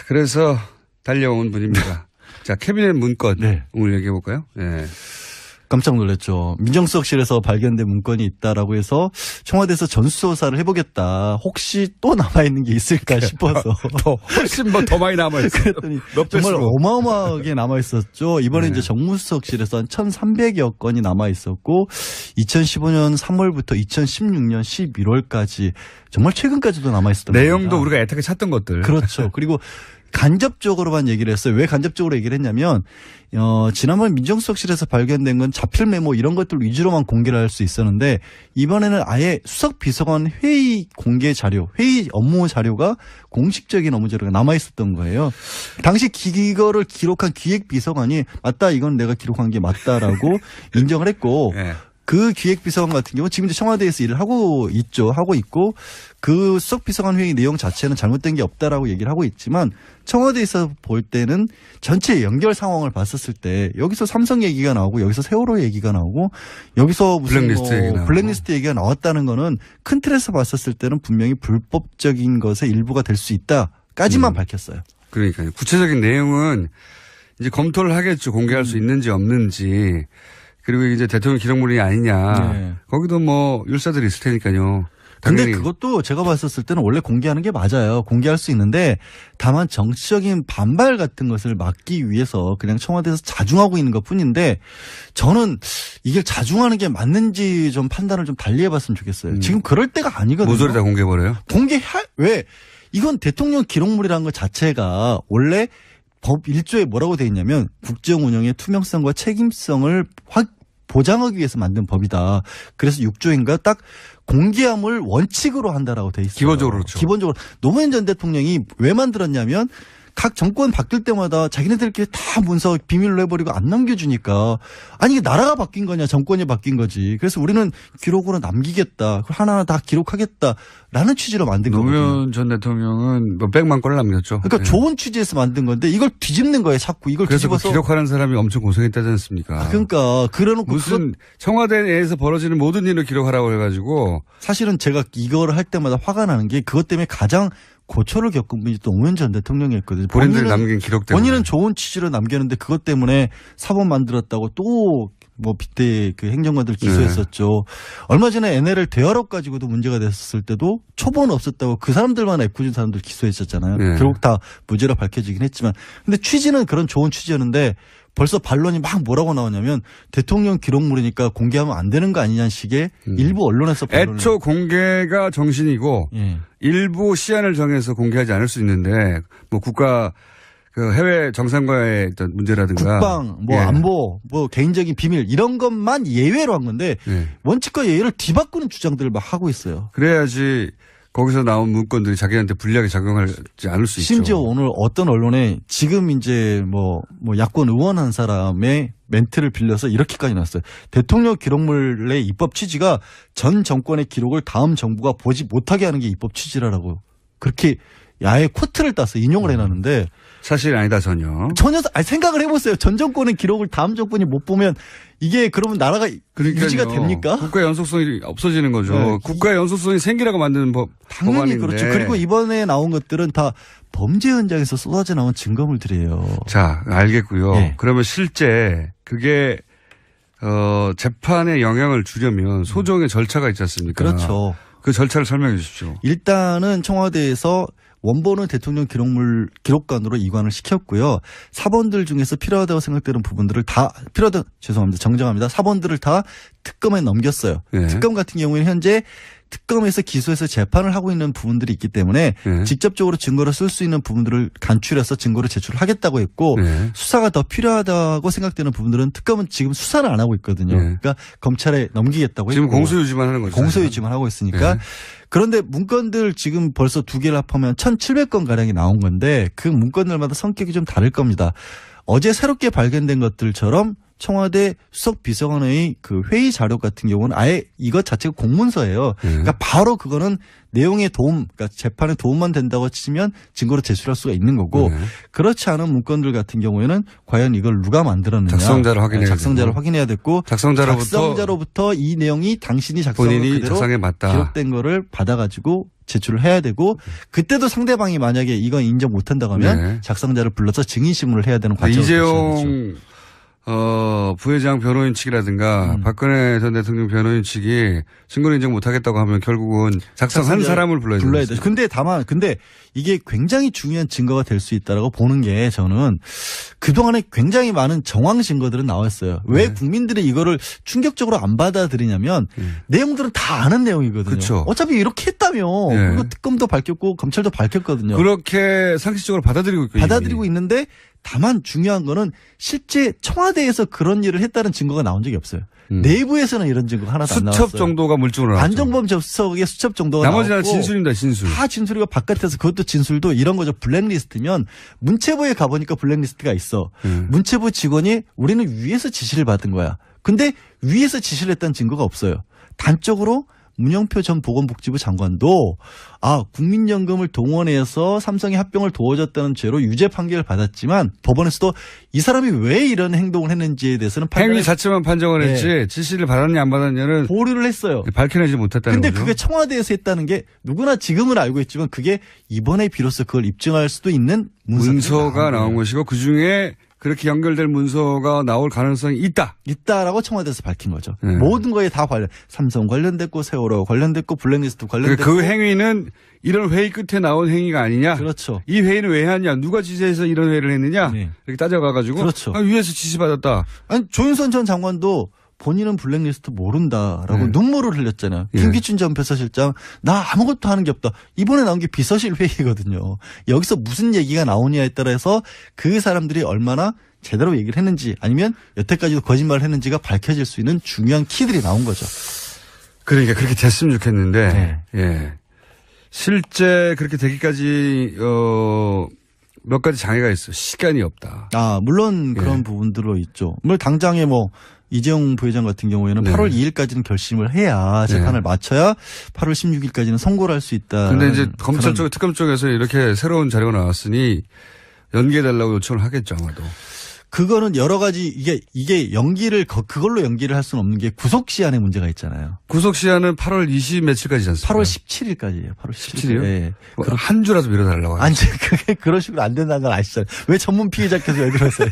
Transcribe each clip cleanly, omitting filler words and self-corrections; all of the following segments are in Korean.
그래서 달려온 분입니다. 자, 캐비넷 문건 네. 오늘 얘기해 볼까요? 네. 깜짝 놀랐죠. 민정수석실에서 발견된 문건이 있다라고 해서 청와대에서 전수조사를 해보겠다. 혹시 또 남아있는 게 있을까 싶어서. 훨씬 더 많이 남아있어요. 그랬더니 정말 어마어마하게 남아있었죠. 이번에 이제 정무수석실에서 한 1,300여 건이 남아있었고 2015년 3월부터 2016년 11월까지 정말 최근까지도 남아있었던 내용도 겁니다. 우리가 애타게 찾던 것들. 그렇죠. 그리고 간접적으로만 얘기를 했어요. 왜 간접적으로 얘기를 했냐면 지난번 민정수석실에서 발견된 건 자필 메모 이런 것들 위주로만 공개를 할 수 있었는데 이번에는 아예 수석비서관 회의 공개 자료, 회의 업무 자료가 공식적인 업무 자료가 남아 있었던 거예요. 당시 이거를 기록한 기획비서관이 맞다 이건 내가 기록한 게 맞다라고 인정을 했고 네. 그 기획비서관 같은 경우 지금 이제 청와대에서 일을 하고 있죠. 하고 있고 그 수석비서관 회의 내용 자체는 잘못된 게 없다라고 얘기를 하고 있지만 청와대에서 볼 때는 전체 연결 상황을 봤었을 때 여기서 삼성 얘기가 나오고 여기서 세월호 얘기가 나오고 여기서 무슨 블랙리스트 얘기가 나왔다는 거는 큰 틀에서 봤었을 때는 분명히 불법적인 것의 일부가 될 수 있다까지만 밝혔어요. 그러니까요. 구체적인 내용은 이제 검토를 하겠죠. 공개할 수 있는지 없는지. 그리고 이제 대통령 기록물이 아니냐. 네. 거기도 뭐 율사들이 있을 테니까요. 근데 그것도 제가 봤었을 때는 원래 공개하는 게 맞아요. 공개할 수 있는데 다만 정치적인 반발 같은 것을 막기 위해서 그냥 청와대에서 자중하고 있는 것 뿐인데 저는 이게 자중하는 게 맞는지 좀 판단을 좀 달리 해봤으면 좋겠어요. 지금 그럴 때가 아니거든요. 모조리 다 공개해버려요? 왜? 이건 대통령 기록물이라는 것 자체가 원래 법 1조에 뭐라고 돼 있냐면 국정 운영의 투명성과 책임성을 보장하기 위해서 만든 법이다. 그래서 6조인가 딱 공개함을 원칙으로 한다라고 돼 있어요. 기본적으로 그렇죠. 기본적으로 노무현 전 대통령이 왜 만들었냐면 각 정권 바뀔 때마다 자기네들끼리 다 문서 비밀로 해버리고 안 남겨주니까 아니 이게 나라가 바뀐 거냐 정권이 바뀐 거지. 그래서 우리는 기록으로 남기겠다. 하나하나 다 기록하겠다라는 취지로 만든 거거든요. 노무현 전 대통령은 몇 백만 건을 남겼죠. 그러니까 네. 좋은 취지에서 만든 건데 이걸 뒤집는 거예요. 자꾸 이걸 그래서 뒤집어서. 그 기록하는 사람이 엄청 고생했다지 않습니까? 그러니까 그래놓고 무슨 청와대 내에서 벌어지는 모든 일을 기록하라고 해가지고 사실은 제가 이거를 할 때마다 화가 나는 게 그것 때문에 가장 고초를 겪은 분이 또 노무현 전 대통령이었거든요. 본인들이 남긴 기록 때문에. 본인은 좋은 취지로 남겼는데 그것 때문에 사법 만들었다고 또 뭐 빗대 그 행정관들 기소했었죠. 네. 얼마 전에 NLL 대화록 가지고도 문제가 됐었을 때도 초본 없었다고 그 사람들만 애꿎은 사람들 기소했었잖아요. 네. 결국 다 무죄로 밝혀지긴 했지만. 근데 취지는 그런 좋은 취지였는데 벌써 반론이 막 뭐라고 나오냐면 대통령 기록물이니까 공개하면 안 되는 거 아니냐는 식의 일부 언론에서 애초 공개가 정신이고 일부 시한을 정해서 공개하지 않을 수 있는데 뭐 국가 그 해외 정상과의 어떤 문제라든가 국방, 뭐 안보, 뭐 개인적인 비밀 이런 것만 예외로 한 건데 원칙과 예외를 뒤바꾸는 주장들을 막 하고 있어요. 그래야지 거기서 나온 문건들이 자기한테 불리하게 작용하지 않을 수 있죠. 심지어 오늘 어떤 언론에 지금 이제 뭐 야권 의원 한 사람의 멘트를 빌려서 이렇게까지 났어요. 대통령 기록물의 입법 취지가 전 정권의 기록을 다음 정부가 보지 못하게 하는 게 입법 취지라고 그렇게 야의 코트를 따서 인용을 해놨는데 사실 아니다 전혀. 생각을 해보세요. 전 정권의 기록을 다음 정권이 못 보면 이게 그러면 나라가 유지가 됩니까? 국가의 연속성이 없어지는 거죠. 네. 국가의 연속성이 생기라고 만드는 당연히 법안인데. 그렇죠. 그리고 이번에 나온 것들은 다 범죄 현장에서 쏟아져 나온 증거물들이에요. 자, 알겠고요. 네. 그러면 실제 그게 재판에 영향을 주려면 소정의 절차가 있지 않습니까? 그렇죠. 그 절차를 설명해 주십시오. 일단은 청와대에서 원본은 대통령 기록물 기록관으로 이관을 시켰고요. 사본들 중에서 필요하다고 생각되는 부분들을 다 정정합니다. 사본들을 다 특검에 넘겼어요. 네. 특검 같은 경우에는 현재 특검에서 기소해서 재판을 하고 있는 부분들이 있기 때문에 직접적으로 증거로 쓸 수 있는 부분들을 간추려서 증거로 제출하겠다고 했고 수사가 더 필요하다고 생각되는 부분들은 특검은 지금 수사를 안 하고 있거든요. 그러니까 검찰에 넘기겠다고 지금 했고. 공소유지만 하는 거죠. 공소유지만 하고 있으니까. 그런데 문건들 지금 벌써 두 개를 합하면 1,700건 가량이 나온 건데 그 문건들마다 성격이 좀 다를 겁니다. 어제 새롭게 발견된 것들처럼 청와대 수석 비서관의 그 회의 자료 같은 경우는 아예 이것 자체가 공문서예요. 그러니까 바로 그거는 내용에 도움, 그러니까 재판에 도움만 된다고 치면 증거로 제출할 수가 있는 거고 그렇지 않은 문건들 같은 경우에는 과연 이걸 누가 만들었느냐. 작성자를 확인해야 됐고 작성자로부터 이 내용이 당신이 작성한 그대로 작성에 맞다. 기록된 거를 받아가지고 제출을 해야 되고 그때도 상대방이 만약에 이건 인정 못한다고 하면 작성자를 불러서 증인신문을 해야 되는 과정을 이재용 부회장 변호인 측이라든가 박근혜 전 대통령 변호인 측이 증거를 인정 못하겠다고 하면 결국은 작성한 사람을 불러야 되죠. 근데 이게 굉장히 중요한 증거가 될 수 있다라고 보는 게 저는 그동안에 굉장히 많은 정황 증거들은 나왔어요. 왜 국민들이 이거를 충격적으로 안 받아들이냐면 내용들은 다 아는 내용이거든요. 그쵸. 어차피 이렇게 했다며. 그리고 특검도 밝혔고 검찰도 밝혔거든요. 그렇게 상식적으로 받아들이고 있는데 다만 중요한 거는 실제 청와대에서 그런 일을 했다는 증거가 나온 적이 없어요. 내부에서는 이런 증거가 하나도 안 나왔어요. 수첩 정도가 물증으로 나왔죠. 안종범 접석의 수첩 정도가 나왔고. 나머지는 진술입니다. 진술. 다 진술이고 바깥에서 그것도 진술도 이런 거죠. 블랙리스트면 문체부에 가보니까 블랙리스트가 있어. 문체부 직원이 우리는 위에서 지시를 받은 거야. 근데 위에서 지시를 했다는 증거가 없어요. 단적으로 문영표 전 보건복지부 장관도 국민연금을 동원해서 삼성의 합병을 도와줬다는 죄로 유죄 판결을 받았지만 법원에서도 이 사람이 왜 이런 행동을 했는지에 대해서는 행위 자체만 판정을 했지 지시를 받았냐 안 받았냐는 보류를 했어요. 밝혀내지 못했다는 거죠. 근데 그게 청와대에서 했다는 게 누구나 지금은 알고 있지만 그게 이번에 비로소 그걸 입증할 수도 있는 문서가 나온 것이고 그중에 그렇게 연결될 문서가 나올 가능성이 있다라고 청와대에서 밝힌 거죠. 모든 거에 다 삼성 관련됐고 세월호 관련됐고 블랙리스트 관련됐고. 그 행위는 이런 회의 끝에 나온 행위가 아니냐. 그렇죠. 이 회의는 왜 하냐. 누가 지시해서 이런 회의를 했느냐. 이렇게 따져가가지고. 그렇죠. 위에서 지시받았다. 아니 조윤선 전 장관도 본인은 블랙리스트 모른다라고 눈물을 흘렸잖아요. 김기춘 전 비서실장 나 아무것도 하는 게 없다. 이번에 나온 게 비서실 회의거든요. 여기서 무슨 얘기가 나오냐에 따라서 그 사람들이 얼마나 제대로 얘기를 했는지 아니면 여태까지도 거짓말을 했는지가 밝혀질 수 있는 중요한 키들이 나온 거죠. 그러니까 그렇게 됐으면 좋겠는데 실제 그렇게 되기까지 몇 가지 장애가 있어요. 시간이 없다. 물론 그런 부분들로 있죠. 물론 당장에 이재용 부회장 같은 경우에는 8월 2일까지는 결심을 해야 재판을 마쳐야 8월 16일까지는 선고를 할 수 있다. 그런데 이제 검찰 쪽, 특검 쪽에서 이렇게 새로운 자료가 나왔으니 연기해달라고 요청을 하겠죠, 아마도. 그거는 여러 가지 이게 연기를 그걸로 연기를 할 수는 없는 게 구속 시한에 문제가 있잖아요. 구속 시한은 8월 20 며칠까지지 않습니까? 8월 17일까지예요. 8월 17일. 네. 한 주라도 미뤄달라고. 아니, 그게 그런 식으로 안 된다는 걸 아시잖아요. 왜 전문 피해자께서 왜 그러세요?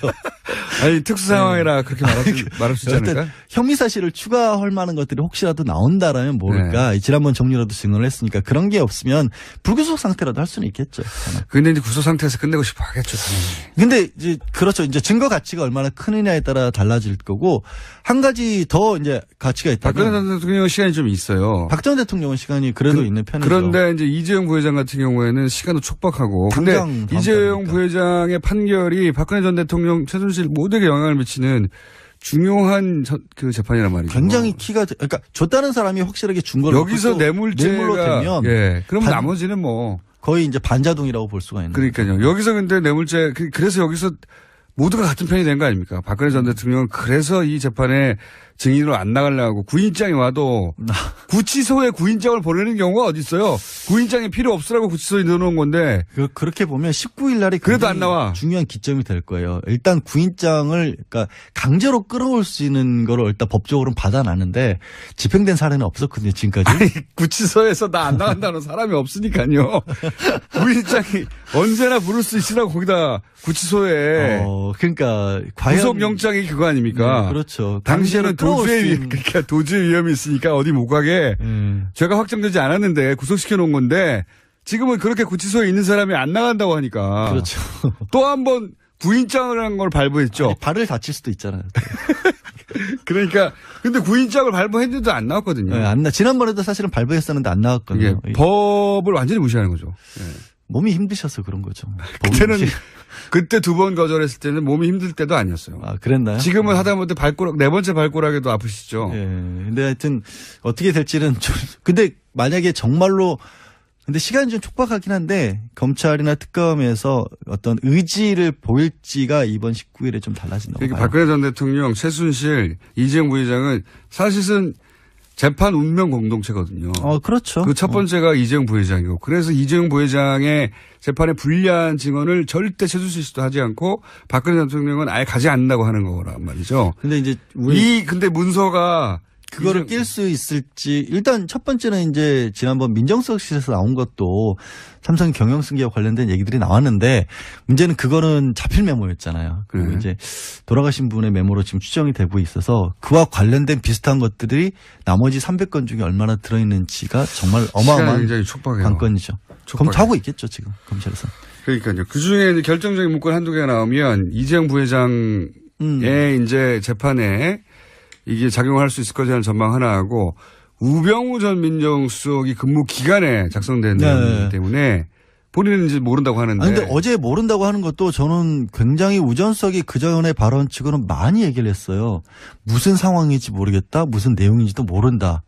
아니, 특수 상황이라 그렇게 말할 수 있지 않을까? 혐의 사실을 추가할 만한 것들이 혹시라도 나온다라면 모를까. 지난번 정리라도 증언을 했으니까 그런 게 없으면 불구속 상태라도 할 수는 있겠죠. 근데 이제 구속 상태에서 끝내고 싶어 하겠죠, 당연히. 근데 이제 그렇죠. 이제 증거 가치가 얼마나 크느냐에 따라 달라질 거고 한 가지 더 이제 가치가 있다면 박근혜 전 대통령은 시간이 좀 있어요. 박 전 대통령은 시간이 그래도 있는 편이죠. 그런데 이제 이재용 부회장 같은 경우에는 시간도 촉박하고 근데 이재용 부회장의 판결이 박근혜 전 대통령 최순실 모두에게 영향을 미치는 중요한 그 재판이란 말이죠. 굉장히 그러니까 줬다는 사람이 확실하게 준 걸 여기서 뇌물로 되면 그럼 나머지는 거의 이제 반자동이라고 볼 수가 있는 그러니까요. 거죠. 여기서 근데 뇌물죄 그래서 여기서 모두가 같은 편이 된 거 아닙니까? 박근혜 전 대통령은 그래서 이 재판에 증인으로 안 나가려고 구인장이 와도 구치소에 구인장을 보내는 경우가 어디 있어요? 구인장이 필요 없으라고 구치소에 넣어놓은 건데. 그렇게 보면 19일 날이 그래도 안 나와. 중요한 기점이 될 거예요. 일단 구인장을 그러니까 강제로 끌어올 수 있는 거를 일단 법적으로는 받아놨는데 집행된 사례는 없었거든요. 지금까지. 아니, 구치소에서 나 안 나간다는 사람이 없으니까요. 구인장이 언제나 부를 수 있으라고 거기다 구치소에. 그러니까 과연 구속영장이 그거 아닙니까? 네, 그렇죠. 당시에는 도주의 위험이 있으니까 어디 못 가게 죄가 확정되지 않았는데 구속시켜 놓은 건데 지금은 그렇게 구치소에 있는 사람이 안 나간다고 하니까 그렇죠. 또 한 번 구인장을 한 걸 발부했죠. 아니, 발을 다칠 수도 있잖아요. 그러니까 근데 구인장을 발부했는데도 안 나왔거든요. 네, 지난번에도 사실은 발부했었는데 안 나왔거든요. 법을 완전히 무시하는 거죠. 네. 몸이 힘드셔서 그런 거죠. 그때 2번 거절했을 때는 몸이 힘들 때도 아니었어요. 그랬나요? 지금은 하다못해 네 번째 발꼬락에도 아프시죠. 예. 근데 하여튼 어떻게 될지는 근데 만약에 정말로 근데 시간이 좀 촉박하긴 한데 검찰이나 특검에서 어떤 의지를 보일지가 이번 19일에 좀 달라진다고 그러니까 봐요. 박근혜 전 대통령, 최순실, 이재용 부회장은 사실은 재판 운명 공동체거든요. 그렇죠. 그 첫 번째가 이재용 부회장이고, 그래서 이재용 부회장의 재판에 불리한 증언을 절대 최순실 씨도 하지 않고 박근혜 전 대통령은 아예 가지 않는다고 하는 거란 말이죠. 근데 이제 근데 문서가 그거를 낄 수 있을지, 일단 첫 번째는 이제 지난번 민정수석실에서 나온 것도 삼성 경영승계와 관련된 얘기들이 나왔는데, 문제는 그거는 자필 메모였잖아요. 그리고 이제 돌아가신 분의 메모로 지금 추정이 되고 있어서 그와 관련된 비슷한 것들이 나머지 300건 중에 얼마나 들어있는지가 정말 어마어마한 굉장히 촉박해요. 관건이죠. 검토하고 있겠죠, 지금 검찰에서. 그러니까요. 그 중에 결정적인 문건 한두 개가 나오면 이재용 부회장의 이제 재판에 이게 작용할 수 있을 것이라는 전망 하나 하고, 우병우 전 민정수석이 근무 기간에 작성된 내용이기 때문에 본인은 이제 모른다고 하는데. 근데 어제 모른다고 하는 것도 저는 굉장히 우전석이 그 전에 발언 치고는 많이 얘기를 했어요. 무슨 상황인지 모르겠다, 무슨 내용인지도 모른다.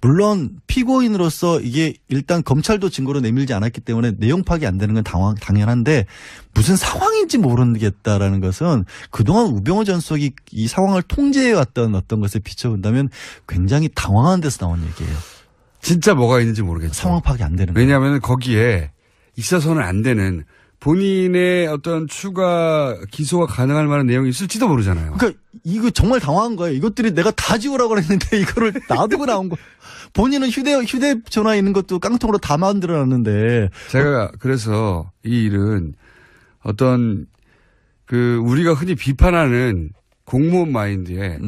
물론 피고인으로서 이게 일단 검찰도 증거로 내밀지 않았기 때문에 내용 파악이 안 되는 건 당연한데, 무슨 상황인지 모르겠다라는 것은 그동안 우병우 전 수석이 이 상황을 통제해왔던 어떤 것에 비춰본다면 굉장히 당황한 데서 나온 얘기예요. 진짜 뭐가 있는지 모르겠죠. 상황 파악이 안 되는 거예요. 왜냐하면 거기에 있어서는 안 되는 본인의 어떤 추가 기소가 가능할 만한 내용이 있을지도 모르잖아요. 그러니까 이거 정말 당황한 거예요. 이것들이 내가 다 지우라고 그랬는데 이거를 놔두고 나온 거. 본인은 휴대전화 있는 것도 깡통으로 다 만들어놨는데. 제가 그래서 이 일은 어떤 우리가 흔히 비판하는 공무원 마인드에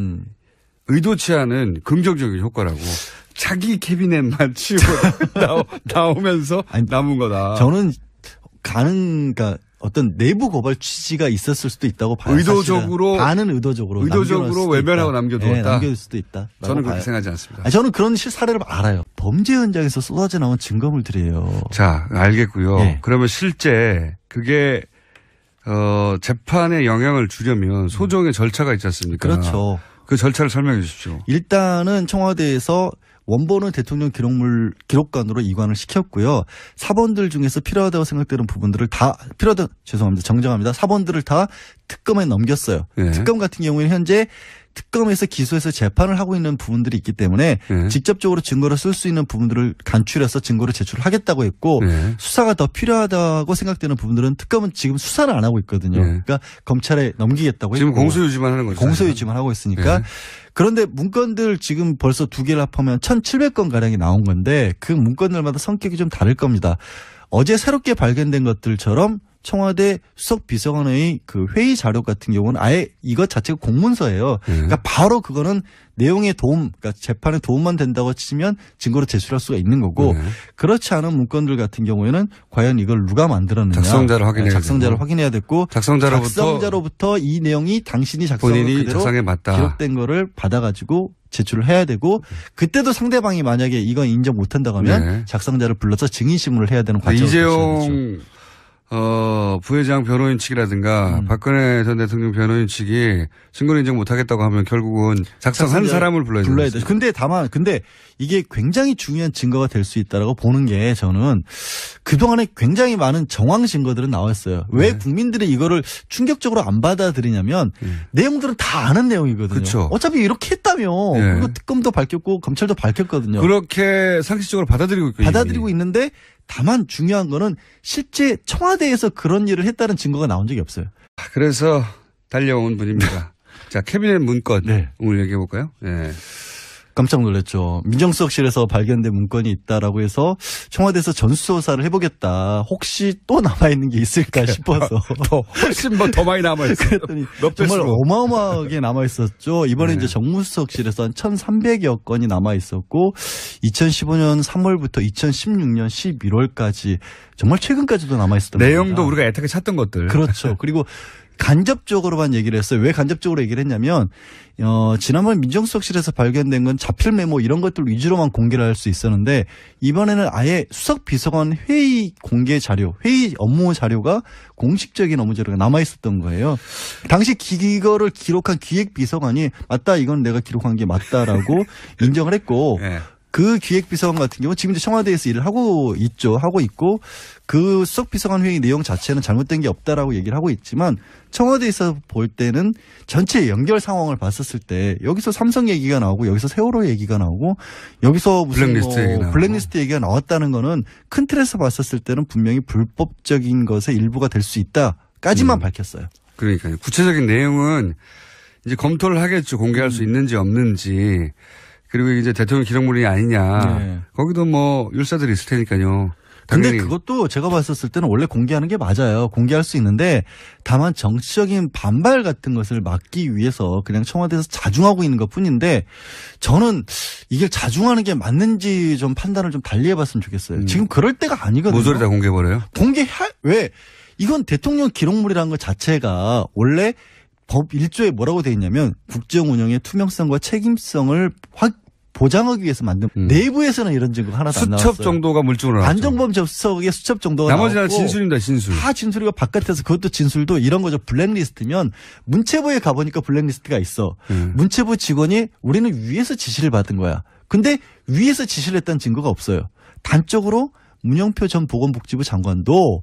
의도치 않은 긍정적인 효과라고, 자기 캐비넷만 치우고 나오면서 남은 거다. 저는 그러니까 어떤 내부 고발 취지가 있었을 수도 있다고 봐요. 의도적으로. 반은 의도적으로 외면하고 남겨두었다. 네, 남겨둘 수도 있다. 저는 그렇게 생각하지 않습니다. 저는 그런 사례를 알아요. 범죄 현장에서 쏟아져 나온 증거물들이에요. 자, 알겠고요. 네. 그러면 실제 그게 재판에 영향을 주려면 소정의 절차가 있지 않습니까? 그렇죠. 그 절차를 설명해 주십시오. 일단은 청와대에서 원본은 대통령 기록관으로 이관을 시켰고요. 사본들 중에서 필요하다고 생각되는 부분들을 정정합니다. 사본들을 다 특검에 넘겼어요. 네. 특검 같은 경우에는 현재 특검에서 기소해서 재판을 하고 있는 부분들이 있기 때문에 직접적으로 증거를 쓸 수 있는 부분들을 간추려서 증거를 제출하겠다고 했고, 수사가 더 필요하다고 생각되는 부분들은 특검은 지금 수사를 안 하고 있거든요. 그러니까 검찰에 넘기겠다고 지금 했고. 공소유지만 하는 거죠. 공소유지만 하고 있으니까. 그런데 문건들 지금 벌써 2개를 합하면 1,700건 가량이 나온 건데, 그 문건들마다 성격이 좀 다를 겁니다. 어제 새롭게 발견된 것들처럼 청와대 수석 비서관의 그 회의 자료 같은 경우는 아예 이것 자체가 공문서예요. 그러니까 바로 그거는 내용에 그러니까 재판에 도움만 된다고 치면 증거로 제출할 수가 있는 거고, 그렇지 않은 문건들 같은 경우에는 과연 이걸 누가 만들었느냐. 작성자를 확인해야 됐고, 작성자로부터 이 내용이 당신이 작성한 그대로 작성에 맞다. 기록된 거를 받아가지고 제출을 해야 되고, 그때도 상대방이 만약에 이건 인정 못한다고 하면 작성자를 불러서 증인신문을 해야 되는 과정을 이재용 부회장 변호인 측이라든가 박근혜 전 대통령 변호인 측이 증거를 인정 못하겠다고 하면 결국은 작성한 사람을 불러야 되죠. 근데 이게 굉장히 중요한 증거가 될 수 있다라고 보는 게, 저는 그동안에 굉장히 많은 정황 증거들은 나왔어요. 왜 국민들이 이거를 충격적으로 안 받아들이냐면 내용들은 다 아는 내용이거든요. 그쵸. 어차피 이렇게 했다며. 그리고 특검도 밝혔고 검찰도 밝혔거든요. 그렇게 상식적으로 받아들이고 있는데, 다만 중요한 거는 실제 청와대에서 그런 일을 했다는 증거가 나온 적이 없어요. 그래서 달려온 분입니다. 자, 캐비넷 문건 오늘 얘기해 볼까요? 깜짝 놀랐죠. 민정수석실에서 발견된 문건이 있다라고 해서 청와대에서 전수조사를 해보겠다. 혹시 또 남아있는 게 있을까 싶어서. 훨씬 더 많이 남아있어요. 그랬더니 정말 어마어마하게 남아있었죠. 이번에 이제 정무수석실에서 한 1,300여 건이 남아있었고, 2015년 3월부터 2016년 11월까지 정말 최근까지도 남아있었던 내용도 겁니다. 우리가 애타게 찾던 것들. 그렇죠. 그리고 간접적으로만 얘기를 했어요. 왜 간접적으로 얘기를 했냐면, 지난번 민정수석실에서 발견된 건 자필 메모 이런 것들 위주로만 공개를 할 수 있었는데, 이번에는 아예 수석 비서관 회의 공개 자료, 회의 업무 자료가 공식적인 업무 자료가 남아 있었던 거예요. 당시 이거를 기록한 기획 비서관이 맞다, 이건 내가 기록한 게 맞다라고 인정을 했고, 그 기획비서관 같은 경우 지금 이제 청와대에서 일을 하고 있죠. 하고 있고 그 수석비서관 회의 내용 자체는 잘못된 게 없다라고 얘기를 하고 있지만 청와대에서 볼 때는 전체 연결 상황을 봤었을 때 여기서 삼성 얘기가 나오고 여기서 세월호 얘기가 나오고 여기서 무슨 블랙리스트 얘기가 나왔다는 거는 큰 틀에서 봤었을 때는 분명히 불법적인 것의 일부가 될 수 있다까지만 밝혔어요. 그러니까요. 구체적인 내용은 이제 검토를 하겠죠. 공개할 수 있는지 없는지. 그리고 이제 대통령 기록물이 아니냐. 네. 거기도 뭐 율사들이 있을 테니까요. 근데 그것도 제가 봤었을 때는 원래 공개하는 게 맞아요. 공개할 수 있는데 다만 정치적인 반발 같은 것을 막기 위해서 그냥 청와대에서 자중하고 있는 것 뿐인데 저는 이게 자중하는 게 맞는지 좀 판단을 좀 달리 해봤으면 좋겠어요. 지금 그럴 때가 아니거든요. 모조리 다 공개해버려요? 왜? 이건 대통령 기록물이라는 것 자체가 원래 법 1조에 뭐라고 돼 있냐면 국정 운영의 투명성과 책임성을 보장하기 위해서 만든 내부에서는 이런 증거가 하나도 안 나왔어요. 수첩 정도가 물증으로 나왔죠. 안정범 접석의 수첩 정도가 나머지는 진술입니다. 진술. 다 진술이고 바깥에서 그것도 진술도 이런 거죠. 블랙리스트면 문체부에 가보니까 블랙리스트가 있어. 문체부 직원이 우리는 위에서 지시를 받은 거야. 근데 위에서 지시를 했다는 증거가 없어요. 단적으로 문영표 전 보건복지부 장관도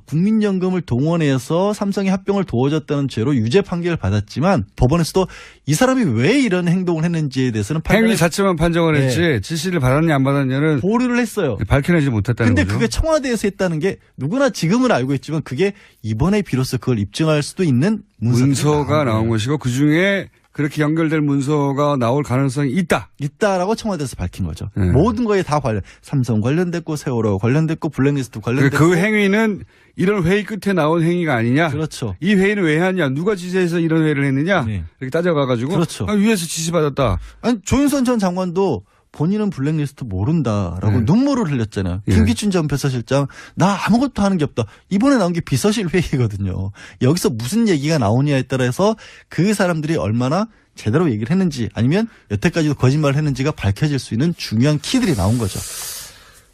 국민연금을 동원해서 삼성의 합병을 도와줬다는 죄로 유죄 판결을 받았지만 법원에서도 이 사람이 왜 이런 행동을 했는지에 대해서는 행위 자체만 판정을 했지 지시를 받았냐 안 받았냐는 보류를 했어요. 밝혀내지 못했다는 거죠. 근데 그게 청와대에서 했다는 게 누구나 지금은 알고 있지만 그게 이번에 비로소 그걸 입증할 수도 있는 문서가 나온 것이고 그중에 그렇게 연결될 문서가 나올 가능성이 있다라고 청와대에서 밝힌 거죠. 모든 거에 다 삼성 관련됐고 세월호 관련됐고 블랙리스트 관련됐고. 그 행위는 이런 회의 끝에 나온 행위가 아니냐. 그렇죠. 이 회의는 왜 하냐. 누가 지시해서 이런 회의를 했느냐. 네. 이렇게 따져가가지고. 그렇죠. 위에서 지시받았다. 아니 조윤선 전 장관도 본인은 블랙리스트 모른다라고 눈물을 흘렸잖아요. 김기춘 전 비서실장 나 아무것도 하는 게 없다. 이번에 나온 게 비서실 회의거든요. 여기서 무슨 얘기가 나오냐에 따라서 그 사람들이 얼마나 제대로 얘기를 했는지 아니면 여태까지도 거짓말을 했는지가 밝혀질 수 있는 중요한 키들이 나온 거죠.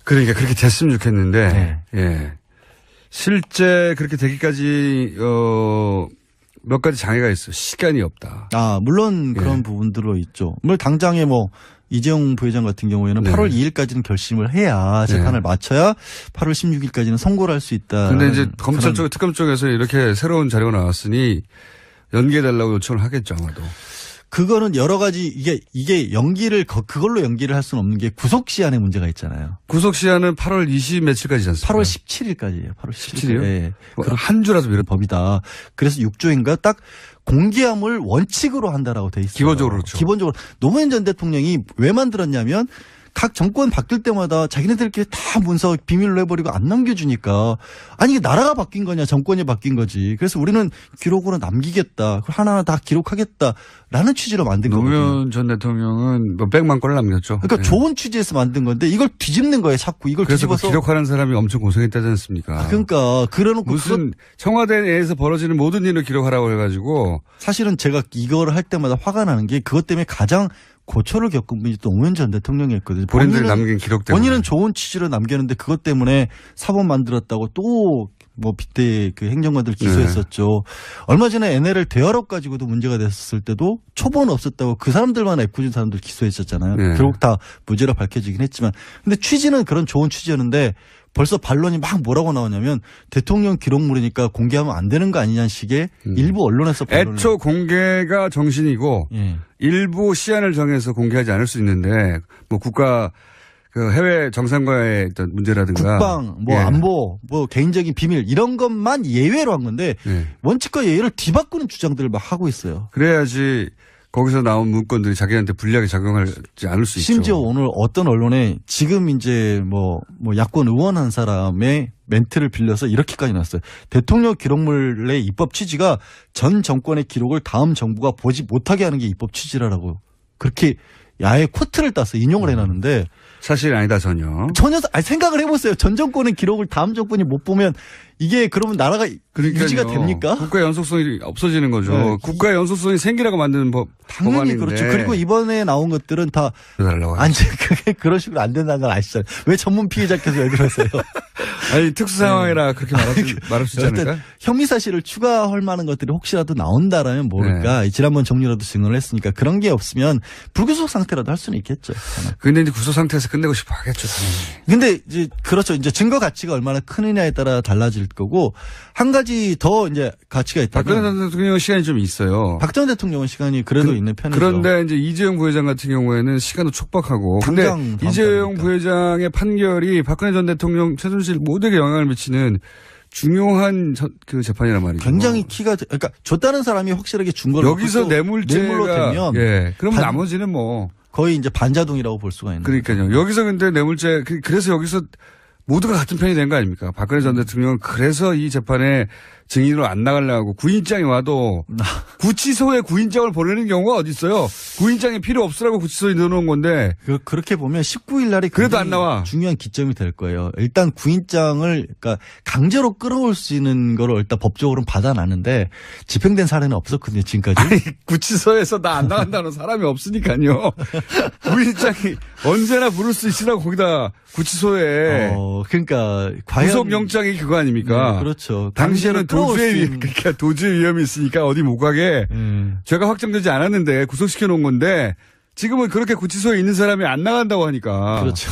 그러니까 그렇게 됐으면 좋겠는데 예. 실제 그렇게 되기까지 몇 가지 장애가 있어요. 시간이 없다. 물론 그런 부분들로 있죠. 물론 당장에 이재용 부회장 같은 경우에는 8월 2일까지는 결심을 해야 재판을 마쳐야 8월 16일까지는 선고를 할 수 있다. 그런데 이제 검찰 쪽, 특검 쪽에서 이렇게 새로운 자료가 나왔으니 연기해달라고 요청을 하겠죠, 아마도. 그거는 여러 가지 이게 연기를 그걸로 연기를 할 수는 없는 게 구속 시한의 문제가 있잖아요. 구속 시한은 8월 20 며칠까지지 않습니까? 8월 17일까지예요. 8월 17일이요? 네. 한 주라서 이런 법이다. 그래서 6조인가 딱 공개함을 원칙으로 한다라고 돼 있어요. 기본적으로 그렇죠. 기본적으로 노무현 전 대통령이 왜 만들었냐면 각 정권 바뀔 때마다 자기네들끼리 다 문서 비밀로 해버리고 안 남겨주니까 아니 이게 나라가 바뀐 거냐 정권이 바뀐 거지. 그래서 우리는 기록으로 남기겠다. 하나하나 다 기록하겠다라는 취지로 만든 거거든요. 노무현 전 대통령은 몇백만 건을 남겼죠. 그러니까 좋은 취지에서 만든 건데 이걸 뒤집는 거예요. 자꾸 이걸 그래서 뒤집어서. 기록하는 사람이 엄청 고생했다지 않습니까? 그러니까 그래놓고 무슨 청와대 내에서 벌어지는 모든 일을 기록하라고 해가지고 사실은 제가 이거를 할 때마다 화가 나는 게 그것 때문에 가장 고초를 겪은 분이 또 노무현 전 대통령이었거든요. 본인들이 남긴 기록 때문에. 본인은 좋은 취지로 남겼는데 그것 때문에 사법 만들었다고 또 빗대 그 행정관들 기소했었죠. 얼마 전에 NLL 대화록 가지고도 문제가 됐었을 때도 초본 없었다고 그 사람들만 애꿎은 사람들 기소했었잖아요. 결국 다 무죄로 밝혀지긴 했지만. 근데 취지는 그런 좋은 취지였는데 벌써 반론이 막 뭐라고 나오냐면 대통령 기록물이니까 공개하면 안 되는 거 아니냐는 식의 일부 언론에서 애초 공개가 정신이고 일부 시한을 정해서 공개하지 않을 수 있는데 국가 그 해외 정상과의 어떤 문제라든가 국방, 안보, 개인적인 비밀 이런 것만 예외로 한 건데 원칙과 예외를 뒤바꾸는 주장들을 막 하고 있어요. 그래야지 거기서 나온 문건들이 자기한테 불리하게 작용하지 않을 수 있죠. 심지어 오늘 어떤 언론에 지금 이제 야권 의원 한 사람의 멘트를 빌려서 이렇게까지 나왔어요. 대통령 기록물의 입법 취지가 전 정권의 기록을 다음 정부가 보지 못하게 하는 게 입법 취지라고 그렇게 야외 코트를 따서 인용을 해놨는데 사실이 아니다 전혀. 전혀 생각을 해보세요. 전 정권의 기록을 다음 정권이 못 보면 이게 그러면 나라가 그러니까요. 유지가 됩니까? 국가의 연속성이 없어지는 거죠. 네. 국가의 연속성이 생기라고 만드는 당연히 법안인데. 그렇죠. 그리고 이번에 나온 것들은 다 그게 그런 식으로 안 된다는 걸 아시잖아요. 왜 전문 피해자께서 왜 그러세요? 아니 특수 상황이라 그렇게 말할 수 있지 않을까? 혐의 사실을 추가할 만한 것들이 혹시라도 나온다라면 모를까. 네. 지난번 정리라도 증언을 했으니까 그런 게 없으면 불구속 상태라도 할 수는 있겠죠. 근데 이제 구속 상태에서 끝내고 싶어 하겠죠. 근데 이제 그렇죠. 이제 증거 가치가 얼마나 크느냐에 따라 달라질 거고 한 가지 더 이제 가치가 있다면 박근혜 전 대통령은 시간이 좀 있어요. 박 전 대통령은 시간이 그래도 있는 편이죠. 그런데 이제 이재용 부회장 같은 경우에는 시간도 촉박하고. 근데 이재용 부회장의 판결이 박근혜 전 대통령 최순실 모두에게 영향을 미치는 중요한 그 재판이란 말이죠. 굉장히 그러니까 줬다는 사람이 확실하게 준 걸 여기서 뇌물로 되면 예. 그럼 나머지는 뭐 거의 이제 반자동이라고 볼 수가 있는. 그러니까요. 거죠. 여기서 근데 뇌물죄 그래서 여기서 모두가 같은 편이 된 거 아닙니까? 박근혜 전 대통령은 그래서 이 재판에 증인으로 안 나가려고 구인장이 와도 구치소에 구인장을 보내는 경우가 어디 있어요? 구인장이 필요 없으라고 구치소에 넣어놓은 건데. 그렇게 보면 19일 날이 그래도 안 나와. 중요한 기점이 될 거예요. 일단 구인장을 그러니까 강제로 끌어올 수 있는 거를 일단 법적으로는 받아놨는데 집행된 사례는 없었거든요. 지금까지. 아니, 구치소에서 나 안 나간다는 사람이 없으니까요. 구인장이 언제나 부를 수 있으라고 거기다 구치소에. 그러니까 과연 구속영장이 그거 아닙니까? 네, 그렇죠. 당시에는 도주의 위험이 있으니까 어디 못 가게 죄가 확정되지 않았는데 구속시켜 놓은 건데 지금은 그렇게 구치소에 있는 사람이 안 나간다고 하니까. 그렇죠.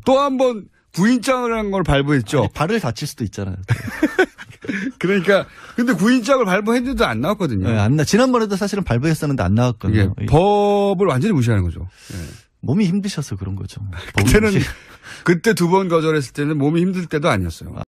또 한 번 구인장을 한 걸 발부했죠. 아니, 발을 다칠 수도 있잖아요. 그러니까 근데 구인장을 발부했는데도 안 나왔거든요. 네, 지난번에도 사실은 발부했었는데 안 나왔거든요. 법을 완전히 무시하는 거죠. 네. 몸이 힘드셔서 그런 거죠. 그때는 그때 2번 거절했을 때는 몸이 힘들 때도 아니었어요.